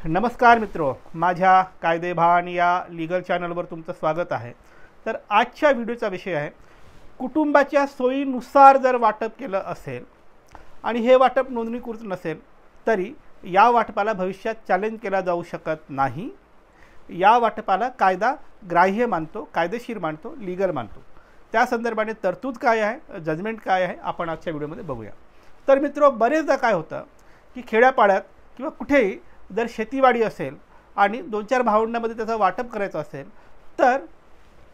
नमस्कार मित्रो, माझ्या कायदेभान या लीगल चॅनलवर तुमचं स्वागत आहे। तर आजच्या व्हिडिओचा विषय आहे कुटुंबाच्या सोयीनुसार जर वाटप केलं असेल आणि हे वाटप नोंदणीकृत नसेल तरी या वाटपाला भविष्यात चॅलेंज केला जाऊ शकत नाही। या वाटपाला कायदा ग्राह्य मानतो, कायदेशीर मानतो, लीगल मानतो। त्या संदर्भाने तरतूद काय आहे, जजमेंट काय आहे, आपण आजच्या व्हिडिओमध्ये बघूया। तर मित्रो, बरेचदा काय होतं की खेड्यापाड्यात किंवा कुठेही जर शेतीवाडी असेल आणि 2-4 भावंडांमध्ये त्याचं वाटप करायचं असेल तर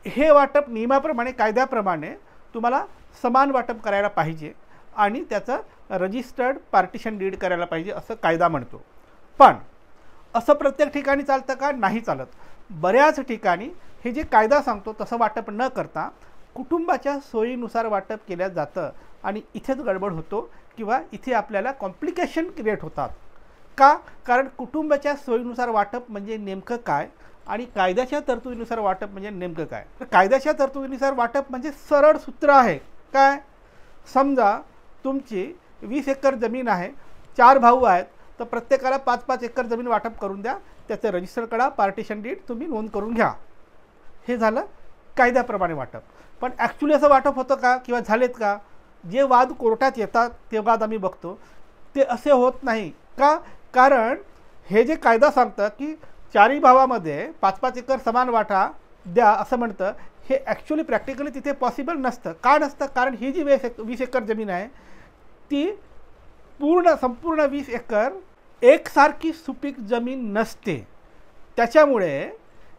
हे वाटप नियमाप्रमाणे, कायद्याप्रमाणे तुम्हाला समान वाटप करायला पाहिजे आणि त्याचं रजिस्टर्ड पार्टिशन डीड करायला पाहिजे असं कायदा म्हणतो। पण असं प्रत्येक ठिकाणी चालतं का? नाही चालत। बऱ्याच ठिकाणी हे जे कायदा सांगतो तसं वाटप न करता कुटुंबाच्या सोयीनुसार वाटप केलं जातं आणि इथेच गडबड होतो किंवा इथे आपल्याला कॉम्प्लिकेशन क्रिएट होतात। का? कारण कुटुंबाच्या सोयीनुसार वाटप म्हणजे नेमकं काय आणि कायद्याच्या तरतुदीनुसार वाटप म्हणजे नेमकं काय? तर कायद्याच्या तरतुदीनुसार वाटप म्हणजे सरळ सूत्र आहे। काय? समजा तुमची 20 एकर जमीन आहे, 4 भाऊ आहेत, तर प्रत्येकाला 5-5 एकर जमीन वाटप करून द्या, त्याचं रजिस्टर करा, पार्टिशन डीड तुम्ही नोंद करून घ्या। हे झालं कायद्याप्रमाणे वाटप। पण ॲक्च्युली असं वाटप होतं का किंवा झालेत का? जे वाद कोर्टात येतात ते वाद आम्ही बघतो ते असे होत नाही। का? कारण हे जे कायदा सांगतं की 4ही भावामध्ये 5-5 एकर समान वाटा द्या असं म्हणतं, हे ॲक्च्युली प्रॅक्टिकली तिथे पॉसिबल नसतं। का नसतं? कारण ही जी 20 एकर जमीन आहे ती संपूर्ण 20 एकर एकसारखी सुपीक जमीन नसते। त्याच्यामुळे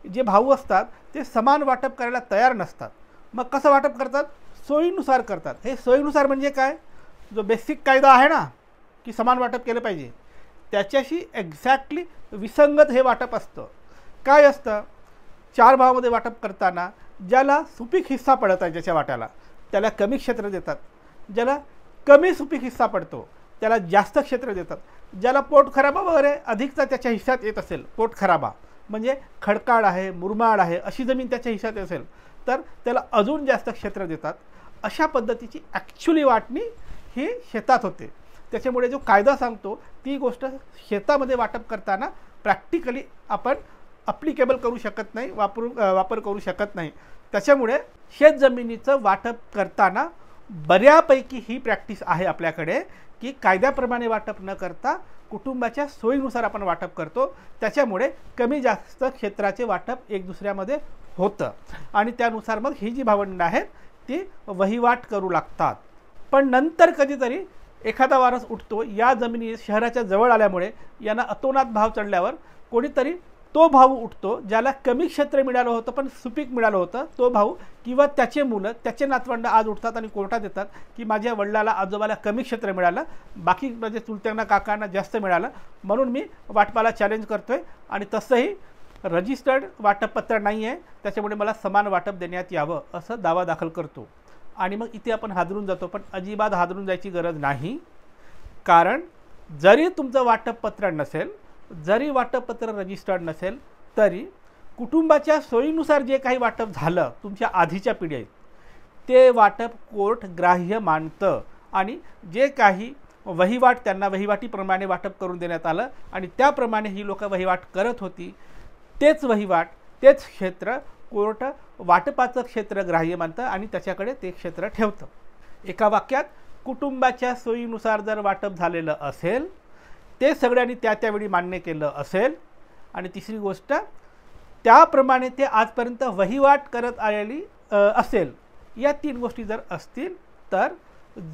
जे भाऊ असतात ते समान वाटप करायला तयार नसतात। मग कसं वाटप करतात? सोयीनुसार करतात। हे सोयीनुसार म्हणजे काय? जो बेसिक कायदा आहे ना की समान वाटप केलं पाहिजे, त्याच्याशी एक्झॅक्टली विसंगत हे वाटप असतं। काय असतं? 4 भावामध्ये वाटप करताना ज्याला सुपीक हिस्सा पडत आहे ज्याच्या वाट्याला त्याला कमी क्षेत्र देतात, ज्याला कमी सुपीक हिस्सा पडतो त्याला जास्त क्षेत्र देतात, ज्याला पोटखराबा वगैरे अधिकचा त्याच्या हिस्सात येत असेल, पोटखराबा म्हणजे खडकाळ आहे, मुरमाड आहे अशी जमीन त्याच्या हिस्सात असेल तर त्याला अजून जास्त क्षेत्र देतात। अशा पद्धतीची ॲक्च्युली वाटणी ही शेतात होते। त्याच्यामुळे जो कायदा सांगतो ती गोष्ट शेतामध्ये वाटप करताना प्रॅक्टिकली आपण ॲप्लिकेबल करू शकत नाही, वापर करू शकत नाही। त्याच्यामुळे शेतजमिनीचं वाटप करताना बऱ्यापैकी ही प्रॅक्टिस आहे आपल्याकडे की कायद्याप्रमाणे वाटप न करता कुटुंबाच्या सोयीनुसार आपण वाटप करतो। त्याच्यामुळे कमी जास्त क्षेत्राचे वाटप एक दुसऱ्यामध्ये होतं आणि त्यानुसार मग ही जी भावंडं आहेत ती वहिवाट करू लागतात। पण नंतर कधीतरी एखादा वारस उठतो, या जमिनी शहराच्या जवळ आल्यामुळे यांना अतोनात भाव चढल्यावर कोणीतरी तो भाऊ उठतो ज्याला कमी क्षेत्र मिळालं होतं पण सुपीक मिळालं होतं, तो भाऊ किंवा त्याचे मुलं, त्याचे नातवंड आज उठतात आणि कोर्टात येतात की माझ्या वडिलाला आजोबाला कमी क्षेत्र मिळालं, बाकी म्हणजे चुलत्यांना काकांना जास्त मिळालं, म्हणून मी वाटपाला चॅलेंज करतोय आणि तसंही रजिस्टर्ड वाटपपत्र नाही आहे, त्याच्यामुळे मला समान वाटप देण्यात यावं असं दावा दाखल करतो। आणि मग इथे आपण हादरून जातो। पण अजिबात हादरून जायची गरज नाही, कारण जरी तुमचं वाटपपत्र नसेल, जरी वाटपपत्र रजिस्टर्ड नसेल तरी कुटुंबाच्या सोयीनुसार जे काही वाटप झालं तुमच्या आधीच्या पिढीत ते वाटप कोर्ट ग्राह्य मानतं आणि जे काही वहिवाट त्यांना वहिवाटीप्रमाणे वाटप करून देण्यात आलं आणि त्याप्रमाणे ही लोक वहिवाट करत होती, तेच वहिवाट, तेच क्षेत्र कोर्ट वाटपाचं क्षेत्र ग्राह्य मानतं आणि त्याच्याकडे ते क्षेत्र ठेवतं। एका वाक्यात, कुटुंबाच्या सोयीनुसार जर वाटप झालेलं असेल, ते सगळ्यांनी त्यावेळी मान्य केलं असेल आणि तिसरी गोष्ट, त्याप्रमाणे ते आजपर्यंत वहिवाट करत आलेली असेल, या 3 गोष्टी जर असतील तर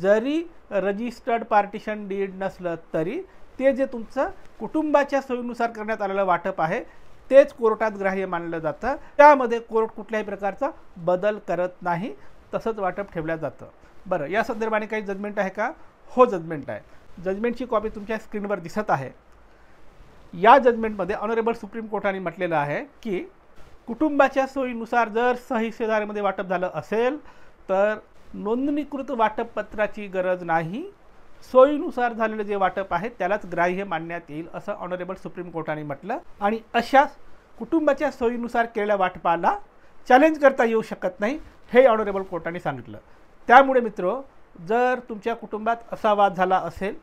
जरी रजिस्टर्ड पार्टिशन डीड नसलं तरी ते जे तुमचं कुटुंबाच्या सोयीनुसार करण्यात आलेलं वाटप आहे तेच कोर्टात ग्राह्य मानलं जातं। त्यामध्ये कोर्ट कुठल्याही प्रकारचा बदल करत नाही, तसंच वाटप ठेवलं जातं। बरं, या संदर्भाने काही जजमेंट आहे का? हो, जजमेंट आहे। जजमेंटची कॉपी तुमच्या स्क्रीनवर दिसत आहे। या जजमेंटमध्ये ऑनरेबल सुप्रीम कोर्टाने म्हटलेलं आहे की कुटुंबाच्या सोयीनुसार जर सहहिस्सेदारीमध्ये वाटप झालं असेल तर नोंदणीकृत वाटपपत्राची गरज नाही, सोयीनुसार झालेलं जे वाटप आहे त्यालाच ग्राह्य मानण्यात येईल असं ऑनरेबल सुप्रीम कोर्टाने म्हटलं। आणि अशा कुटुंबाच्या सोयीनुसार केलेल्या वाटपाला चॅलेंज करता येऊ शकत नाही, हे ऑनरेबल कोर्टाने सांगितलं। त्यामुळे मित्रो, जर तुमच्या कुटुंबात असा वाद झाला असेल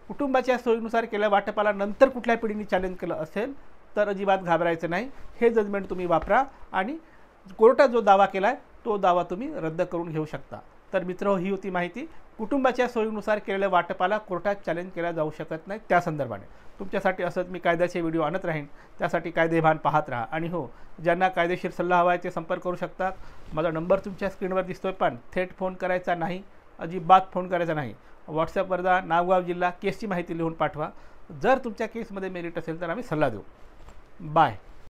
कुटुंबाच्या सोयीनुसार केल्या वाटपाला नंतर कुठल्या पिढीने चॅलेंज केलं असेल तर अजिबात घाबरायचं नाही. हे जजमेंट तुम्ही वापरा आणि कोर्टात जो दावा केला आहे तो दावा तुम्ही रद्द करून घेऊ शकता. तर मित्र, ही होती माहिती. कुटुंबाच्या सोयीनुसार केलेल्या वाटपाला कोर्टात चॅलेंज केला जाऊ शकत नाही त्या संदर्भाने. तुमच्यासाठी असंच मी कायद्याचे व्हिडिओ आणत राहीन. त्यासाठी कायदेभान पाहत राहा. आणि हो, ज्यांना कायदेशीर सल्ला हवा आहे ते संपर्क करू शकतात. माझा नंबर तुमच्या स्क्रीनवर दिसतोय, पण थेट फोन करायचा नाही, अजिबात फोन करायचा नाही. व्हॉट्सअपवर जा, नाव गाव जिल्हा केसची माहिती लिहून पाठवा. जर तुमच्या केसमध्ये मेरिट असेल तर आम्ही सल्ला देऊ. बाय.